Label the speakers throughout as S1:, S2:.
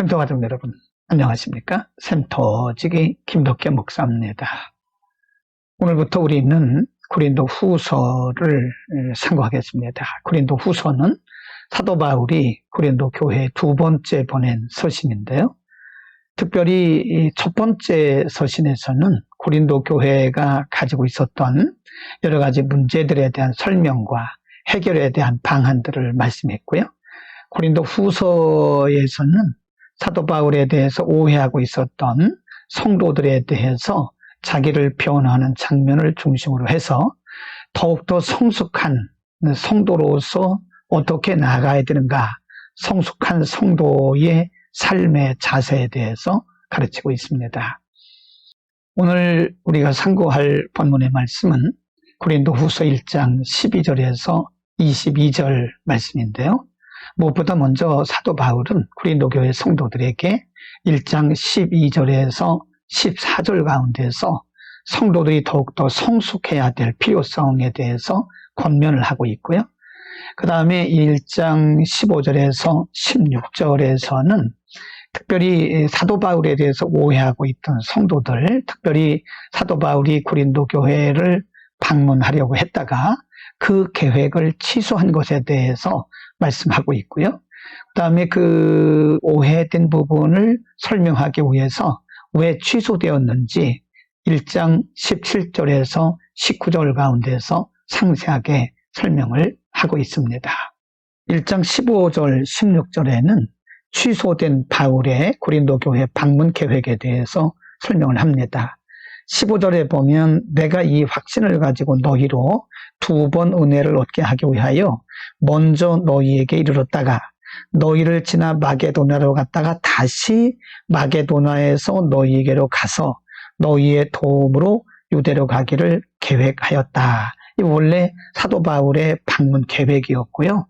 S1: 샘터 가족 여러분, 안녕하십니까? 샘터지기 김덕계 목사입니다. 오늘부터 우리는 고린도 후서를 상고하겠습니다. 고린도 후서는 사도 바울이 고린도 교회에 두 번째 보낸 서신인데요. 특별히 첫 번째 서신에서는 고린도 교회가 가지고 있었던 여러 가지 문제들에 대한 설명과 해결에 대한 방안들을 말씀했고요. 고린도 후서에서는 사도 바울에 대해서 오해하고 있었던 성도들에 대해서 자기를 변호하는 장면을 중심으로 해서 더욱더 성숙한 성도로서 어떻게 나아가야 되는가, 성숙한 성도의 삶의 자세에 대해서 가르치고 있습니다. 오늘 우리가 상고할 본문의 말씀은 고린도 후서 1장 12절에서 22절 말씀인데요. 무엇보다 먼저 사도 바울은 고린도 교회 성도들에게 1장 12절에서 14절 가운데서 성도들이 더욱더 성숙해야 될 필요성에 대해서 권면을 하고 있고요. 그 다음에 1장 15절에서 16절에서는 특별히 사도 바울에 대해서 오해하고 있던 성도들, 특별히 사도 바울이 고린도 교회를 방문하려고 했다가 그 계획을 취소한 것에 대해서 말씀하고 있고요. 그 다음에 그 오해된 부분을 설명하기 위해서 왜 취소되었는지 1장 17절에서 19절 가운데서 상세하게 설명을 하고 있습니다. 1장 15절, 16절에는 취소된 바울의 고린도 교회 방문 계획에 대해서 설명을 합니다. 15절에 보면 내가 이 확신을 가지고 너희로 두 번 은혜를 얻게 하기 위하여 먼저 너희에게 이르렀다가 너희를 지나 마게도냐로 갔다가 다시 마게도냐에서 너희에게로 가서 너희의 도움으로 유대로 가기를 계획하였다. 이 원래 사도 바울의 방문 계획이었고요.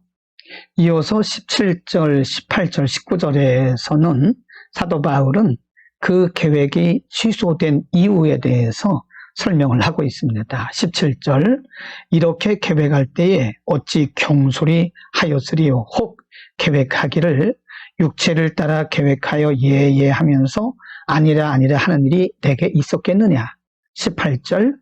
S1: 이어서 17절, 18절, 19절에서는 사도 바울은 그 계획이 취소된 이유에 대해서 설명을 하고 있습니다. 17절, 이렇게 계획할 때에 어찌 경솔히 하였으리요. 혹 계획하기를 육체를 따라 계획하여 예하면서 아니라 하는 일이 내게 있었겠느냐. 18절,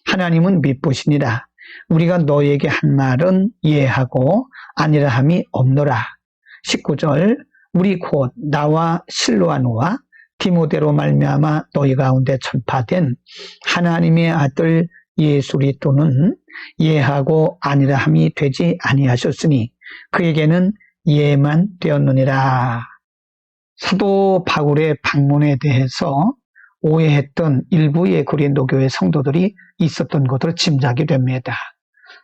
S1: 하나님은 미쁘시니라. 우리가 너에게 한 말은 예하고 아니라 함이 없노라. 19절, 우리 곧 나와 실로아노와 디모데로 말미암아 너희 가운데 전파된 하나님의 아들 예수 그리스도는 예하고 아니라 함이 되지 아니하셨으니 그에게는 예만 되었느니라. 사도 바울의 방문에 대해서 오해했던 일부의 고린도 교회 성도들이 있었던 것으로 짐작이 됩니다.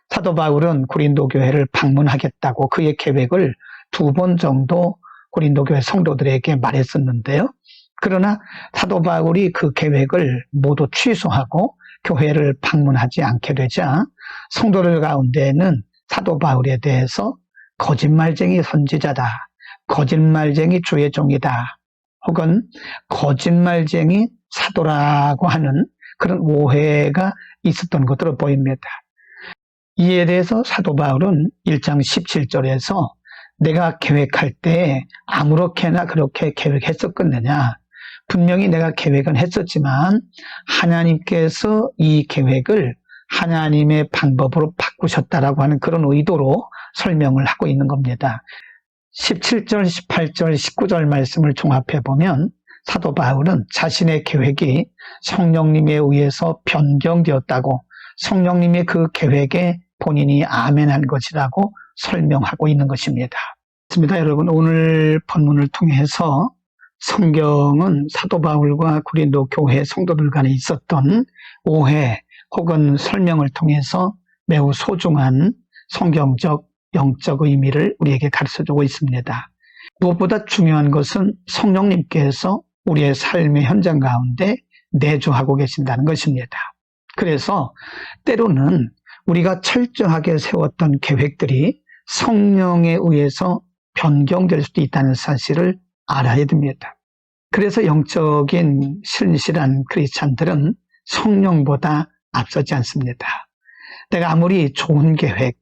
S1: 사도 바울은 고린도 교회를 방문하겠다고 그의 계획을 두 번 정도 고린도 교회 성도들에게 말했었는데요. 그러나 사도 바울이 그 계획을 모두 취소하고 교회를 방문하지 않게 되자 성도들 가운데는 사도 바울에 대해서 거짓말쟁이 선지자다, 거짓말쟁이 주의 종이다, 혹은 거짓말쟁이 사도라고 하는 그런 오해가 있었던 것으로 보입니다. 이에 대해서 사도 바울은 1장 17절에서 내가 계획할 때 아무렇게나 그렇게 계획했었겠느냐. 분명히 내가 계획은 했었지만 하나님께서 이 계획을 하나님의 방법으로 바꾸셨다라고 하는 그런 의도로 설명을 하고 있는 겁니다. 17절, 18절, 19절 말씀을 종합해 보면 사도 바울은 자신의 계획이 성령님에 의해서 변경되었다고, 성령님의 그 계획에 본인이 아멘한 것이라고 설명하고 있는 것입니다. 그렇습니다. 여러분, 오늘 본문을 통해서 성경은 사도 바울과 고린도 교회 성도들 간에 있었던 오해 혹은 설명을 통해서 매우 소중한 성경적, 영적 의미를 우리에게 가르쳐주고 있습니다. 무엇보다 중요한 것은 성령님께서 우리의 삶의 현장 가운데 내주하고 계신다는 것입니다. 그래서 때로는 우리가 철저하게 세웠던 계획들이 성령에 의해서 변경될 수도 있다는 사실을 알아야 됩니다. 그래서 영적인 신실한 크리스찬들은 성령보다 앞서지 않습니다. 내가 아무리 좋은 계획,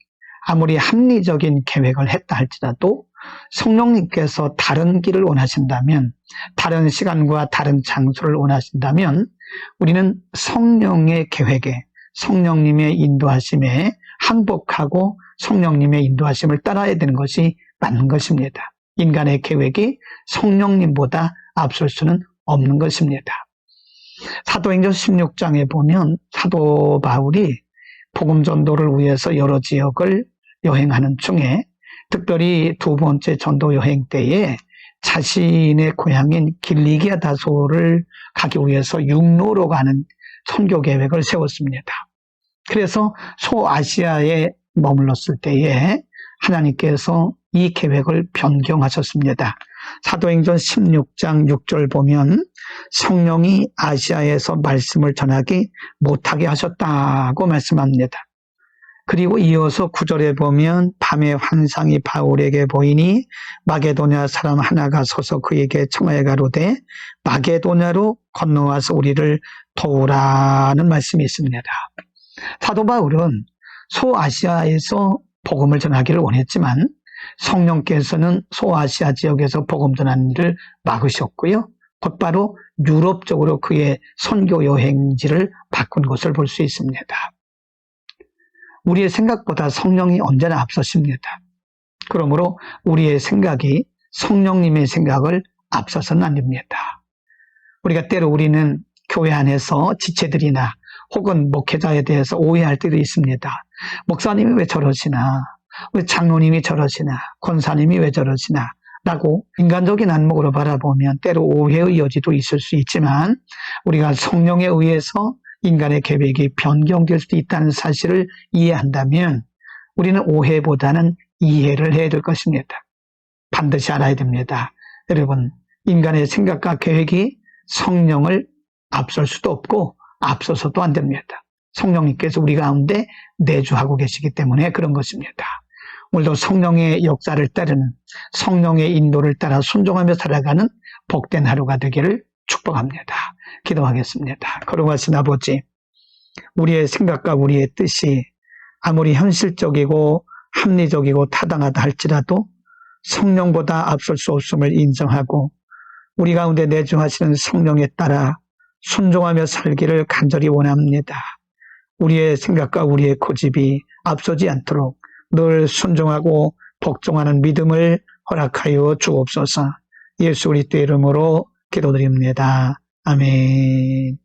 S1: 아무리 합리적인 계획을 했다 할지라도 성령님께서 다른 길을 원하신다면, 다른 시간과 다른 장소를 원하신다면 우리는 성령의 계획에, 성령님의 인도하심에 항복하고 성령님의 인도하심을 따라야 되는 것이 맞는 것입니다. 인간의 계획이 성령님보다 앞설 수는 없는 것입니다. 사도행전 16장에 보면 사도 바울이 복음 전도를 위해서 여러 지역을 여행하는 중에 특별히 두 번째 전도 여행 때에 자신의 고향인 길리기아 다소를 가기 위해서 육로로 가는 선교 계획을 세웠습니다. 그래서 소아시아에 머물렀을 때에 하나님께서 이 계획을 변경하셨습니다. 사도행전 16장 6절 보면 성령이 아시아에서 말씀을 전하기 못하게 하셨다고 말씀합니다. 그리고 이어서 9절에 보면 밤에 환상이 바울에게 보이니 마게도냐 사람 하나가 서서 그에게 청하여 가로되 마게도냐로 건너와서 우리를 도우라는 말씀이 있습니다. 사도 바울은 소아시아에서 복음을 전하기를 원했지만 성령께서는 소아시아 지역에서 복음 전하는 일을 막으셨고요. 곧바로 유럽 쪽으로 그의 선교 여행지를 바꾼 것을 볼 수 있습니다. 우리의 생각보다 성령이 언제나 앞서십니다. 그러므로 우리의 생각이 성령님의 생각을 앞서서는 안 됩니다. 우리가 때로 우리는 교회 안에서 지체들이나 혹은 목회자에 대해서 오해할 때도 있습니다. 목사님이 왜 저러시나, 왜 장로님이 저러시나, 권사님이 왜 저러시나 라고 인간적인 안목으로 바라보면 때로 오해의 여지도 있을 수 있지만 우리가 성령에 의해서 인간의 계획이 변경될 수도 있다는 사실을 이해한다면 우리는 오해보다는 이해를 해야 될 것입니다. 반드시 알아야 됩니다. 여러분, 인간의 생각과 계획이 성령을 앞설 수도 없고 앞서서도 안 됩니다. 성령님께서 우리 가운데 내주하고 계시기 때문에 그런 것입니다. 오늘도 성령의 역사를 따르는, 성령의 인도를 따라 순종하며 살아가는 복된 하루가 되기를 축복합니다. 기도하겠습니다. 거룩하신 아버지, 우리의 생각과 우리의 뜻이 아무리 현실적이고 합리적이고 타당하다 할지라도 성령보다 앞설 수 없음을 인정하고 우리 가운데 내주하시는 성령에 따라 순종하며 살기를 간절히 원합니다. 우리의 생각과 우리의 고집이 앞서지 않도록 늘 순종하고 복종하는 믿음을 허락하여 주옵소서. 예수 그리스도의 이름으로 기도드립니다. 아멘.